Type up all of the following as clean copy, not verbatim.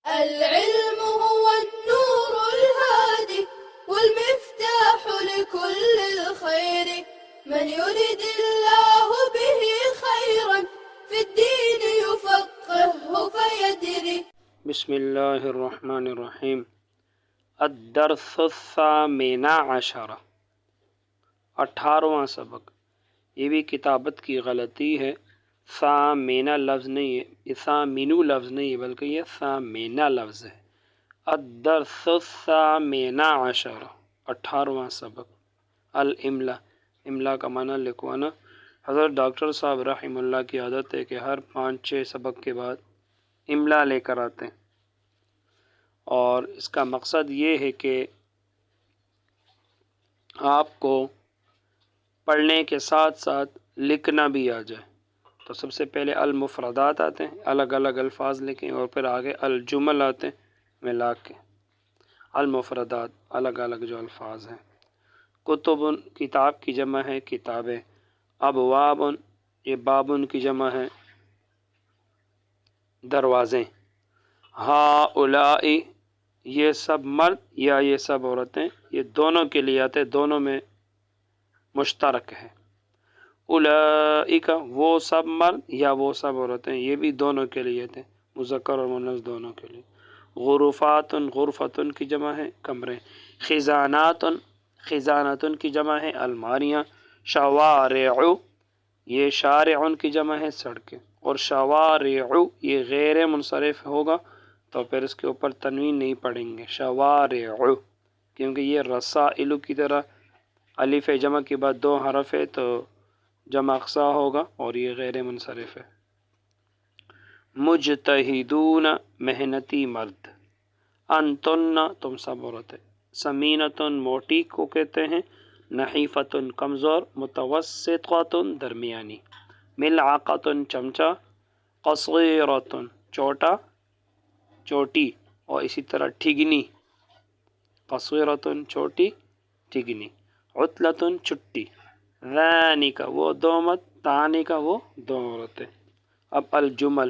العلم هو النور الهادي والمفتاح لكل الخير، من يرد الله به خيرا في الدين يفقهه فيدري. بسم اللہ الرحمن الرحیم۔ الدرس الثامن عشر، 18واں سبق۔ یہ بھی کتابت کی غلطی ہے، ثامنہ لفظ نہیں ہے، یہ ثامنو لفظ نہیں ہے بلکہ یہ ثامنہ لفظ ہے۔ الدرس الثامن عشر، 18واں سبق۔ الاملا، املا کا معنی لکھوانا۔ حضرت ڈاکٹر صاحب رحمہ اللہ کی عادت ہے کہ ہر 5-6 سبق کے بعد املا لے کر آتے ہیں، اور اس کا مقصد یہ ہے کہ آپ کو پڑھنے کے ساتھ ساتھ لکھنا بھی آ جائے۔ تو سب سے پہلے المفردات آتے ہیں، الگ الگ الفاظ لکھیں، اور پھر آگے الجمل آتے ہیں ملا کے۔ المفردات الگ الگ جو الفاظ ہیں۔ کتب، کتاب کی جمع ہے کتابیں۔ ابواب، یہ بابن کی جمع ہے دروازے۔ ہؤلاء، یہ سب مرد یا یہ سب عورتیں، یہ دونوں کے لیے آتے، دونوں میں مشترک ہے۔ اولئک، وہ سب مرد یا وہ سب عورتیں، یہ بھی دونوں کے لیے تھے، مذکر اور مؤنث دونوں کے لیے۔ غرفات، غرفتن کی جمع ہے کمرے۔ خزانات، خزانتن کی جمع ہے الماریاں۔ شوارع، یہ شارعن کی جمع ہے سڑکیں، اور شوارع یہ غیر منصرف ہوگا تو پھر اس کے اوپر تنوین نہیں پڑھیں گے، شوارع، کیونکہ یہ رسائل کی طرح الف جمع کے بعد 2 حرف ہے تو جمع اقصا ہوگا، اور یہ غیر منصرف ہے۔ مجتہدون، محنتی مرد۔ انتن، تم سب عورتیں۔ سمینتن، موٹی کو کہتے ہیں۔ نحیفتن، کمزور۔ متوسطۃ، درمیانی۔ ملعقۃ، چمچہ۔ قصیرۃ، چھوٹا چوٹی، اور اسی طرح ٹھگنی، قصیرۃ چھوٹی، ٹھگنی۔ عطلۃ، چھٹی۔ ذانک، وہ 2 مرد، تانک، وہ 2 عورتیں۔ اب الجمل۔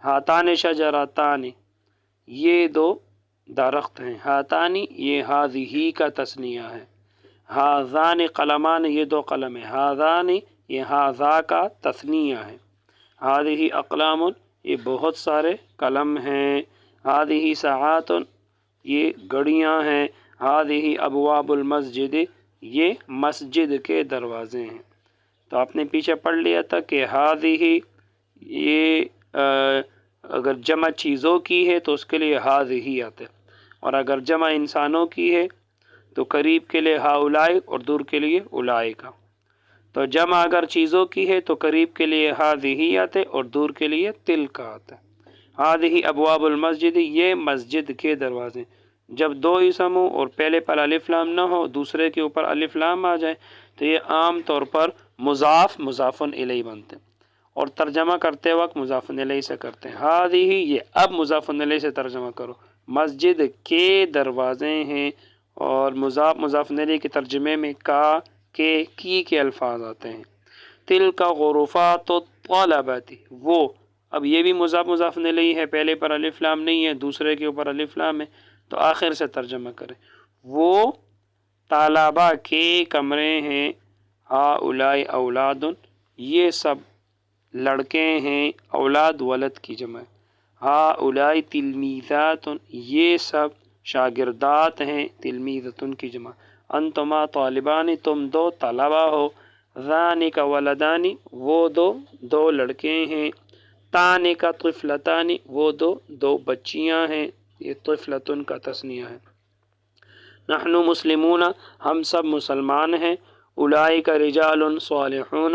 ہاتان شجرتان، یہ 2 درخت ہیں۔ ہاتانی، یہ ہذہ کا تثنیہ ہے۔ ہذان قلمان، یہ 2 قلم ہیں۔ ہذان، یہ ہذا کا تثنیہ ہے۔ ہذہ اقلام، یہ بہت سارے قلم ہیں۔ ہذہ ساعات، یہ گھڑیاں ہیں۔ ہذہ ابواب المسجد، یہ مسجد کے دروازے ہیں۔ تو آپ نے پیچھے پڑھ لیا تھا کہ ہذہ، یہ اگر جمع چیزوں کی ہے تو اس کے لیے ہذہ آتے، اور اگر جمع انسانوں کی ہے تو قریب کے لیے ہؤلاء اور دور کے لیے اولئک۔ تو جمع اگر چیزوں کی ہے تو قریب کے لیے ہذہ آتے اور دور کے لیے تلک آتا۔ ہذہ ابواب المسجد، یہ مسجد کے دروازے۔ جب 2 اسم ہو اور پہلے پر الف لام نہ ہو، دوسرے کے اوپر الف لام آ جائے تو یہ عام طور پر مضاف مضاف الیہ بنتے ہیں، اور ترجمہ کرتے وقت مضاف الیہ سے کرتے ہیں۔ ہذہ، یہ اب مضاف الیہ سے ترجمہ کرو، مسجد کے دروازے ہیں، اور مضاف الیہ کے ترجمے میں کا، کے، کی کے الفاظ آتے ہیں۔ تلک غرفات الطلبۃ، وہ، اب یہ بھی مضاف الیہ ہے، پہلے پر الف لام نہیں ہے، دوسرے کے اوپر الف لام ہے، تو آخر سے ترجمہ کریں، وہ طلبہ کے کمرے ہیں۔ ہؤلاء اولاد، یہ سب لڑکے ہیں، اولاد ولد کی جمع ہے۔ ہؤلاء تلمیذات، یہ سب شاگردات ہیں، تلمیذۃ کی جمع۔ انتما طالبان، تم 2 طلبہ ہو۔ ذانک ولدان، وہ 2 لڑکے ہیں۔ تانک طفلتان، وہ 2 بچیاں ہیں، یہ طفلتن کا تثنیہ ہے۔ نحن مسلمون، ہم سب مسلمان ہیں۔ اولئک رجال صالحون،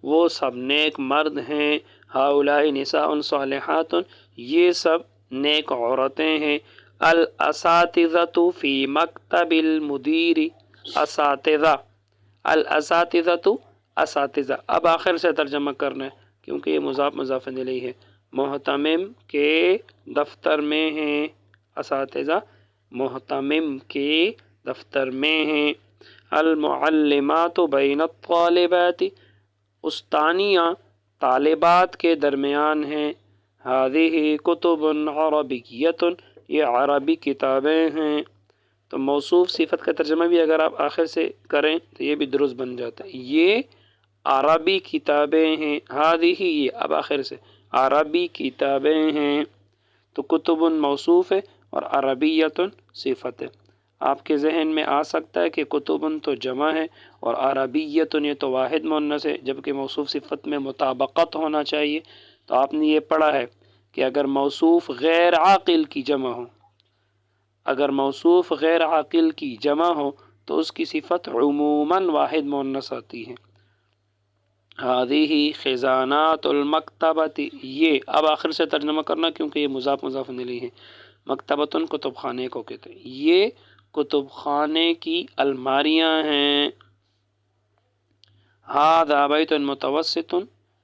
وہ سب نیک مرد ہیں۔ ہؤلاء نساء صالحات، یہ سب نیک عورتیں ہیں۔ الاساتذۃ فی مکتب المدیر، اساتذہ، الاساتذۃ، اساتذہ۔ اب آخر سے ترجمہ کرنا ہے کیونکہ یہ مضاف الیہ ہے۔ محتمم کے دفتر میں ہیں، اساتذہ محتمم کے دفتر میں ہیں۔ المعلمات بین الطالبات، استانیہ طالبات کے درمیان ہیں۔ هذه کتب عربیۃ، یہ عربی کتابیں ہیں۔ تو موصوف صفت کا ترجمہ بھی اگر آپ آخر سے کریں تو یہ بھی درست بن جاتا ہے، یہ عربی کتابیں ہیں، هذه یہ اب آخر سے عربی کتابیں ہیں۔ تو کتب موصوف ہے اور عربیۃ صفت ہے۔ آپ کے ذہن میں آ سکتا ہے کہ کتب تو جمع ہے اور عربیۃ یہ تو واحد مؤنث ہے، جبکہ موصوف صفت میں مطابقت ہونا چاہیے۔ تو آپ نے یہ پڑھا ہے کہ اگر موصوف غیر عاقل کی جمع ہو، اگر موصوف غیر عاقل کی جمع ہو تو اس کی صفت عموماً واحد مؤنث آتی ہے۔ هذه خزانات المکتبۃ، یہ اب آخر سے ترجمہ کرنا کیونکہ یہ مضاف مضاف الیہ ہے۔ مکتبۃ کتب خانے کو کہتے ہیں، یہ کتب خانے کی الماریاں ہیں۔ هذا بیت متوسط،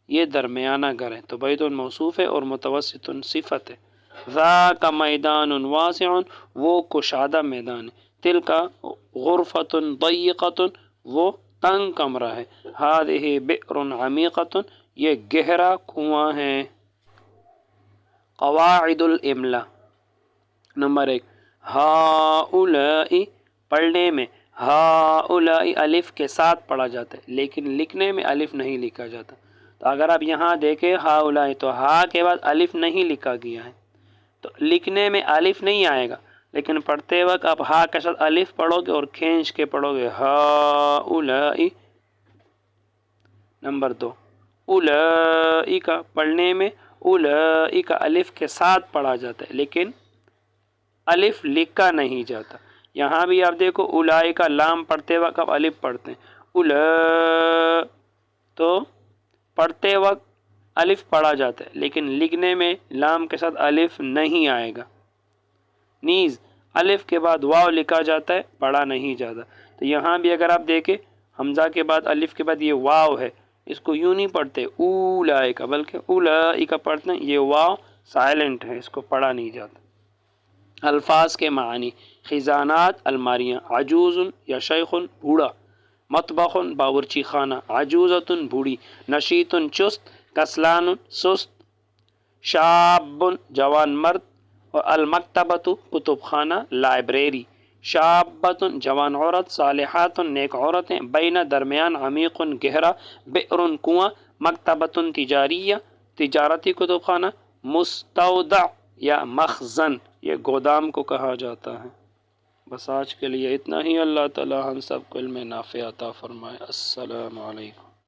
یہ درمیانہ گھر ہے، تو بیت موصوف ہے اور متوسط صفت ہے۔ ذاک میدان واسع، وہ کشادہ میدان ہے۔ تلک غرفۃ ضیقۃ، وہ تنگ کمرہ ہے۔ هذه بئر عمیقۃ، یہ گہرا کنواں ہے۔ قواعد الاملاء، نمبر 1، ہؤلاء پڑھنے میں ہؤلاء الف کے ساتھ پڑھا جاتا ہے، لیکن لکھنے میں الف نہیں لکھا جاتا۔ تو اگر آپ یہاں دیکھیں ہؤلاء تو ہا کے بعد الف نہیں لکھا گیا ہے، تو لکھنے میں الف نہیں آئے گا، لیکن پڑھتے وقت آپ ہا کے ساتھ الف پڑھو گے اور کھینچ کے پڑھو گے ہؤلاء۔ نمبر 2، اولئک پڑھنے میں اولئک الف کے ساتھ پڑھا جاتا ہے، لیکن الف لکھا نہیں جاتا۔ یہاں بھی آپ دیکھو اولئک لام پڑھتے وقت آپ الف پڑھتے ہیں، تو پڑھتے وقت الف پڑھا جاتا ہے، لیکن لکھنے میں لام کے ساتھ الف نہیں آئے گا۔ نیز الف کے بعد واو لکھا جاتا ہے، پڑھا نہیں جاتا۔ تو یہاں بھی اگر آپ دیکھیں حمزہ کے بعد الف کے بعد یہ واو ہے، اس کو یوں نہیں پڑھتے اولئک، بلکہ اولئک پڑھتے ہیں، یہ واو سائلنٹ ہے، اس کو پڑھا نہیں جاتا۔ الفاظ کے معنی، خزانات الماریاں، عجوز یا شیخ بوڑھا، مطبخ باورچی خانہ، عجوزۃ بوڑھی، نشیط چست، کسلان سست، شاب جوان مرد، اور المکتبۃ کتب خانہ لائبریری، شابۃ جوان عورت، صالحات نیک عورتیں، بین درمیان، عمیق گہرا، بئر کنواں، مکتبۃ تجاریہ تجارتی کتب خانہ، مستودع یا مخزن یہ گودام کو کہا جاتا ہے۔ بس آج کے لیے اتنا ہی۔ اللہ تعالی ہم سب کو علم نافع عطا فرمائے۔ السلام علیکم۔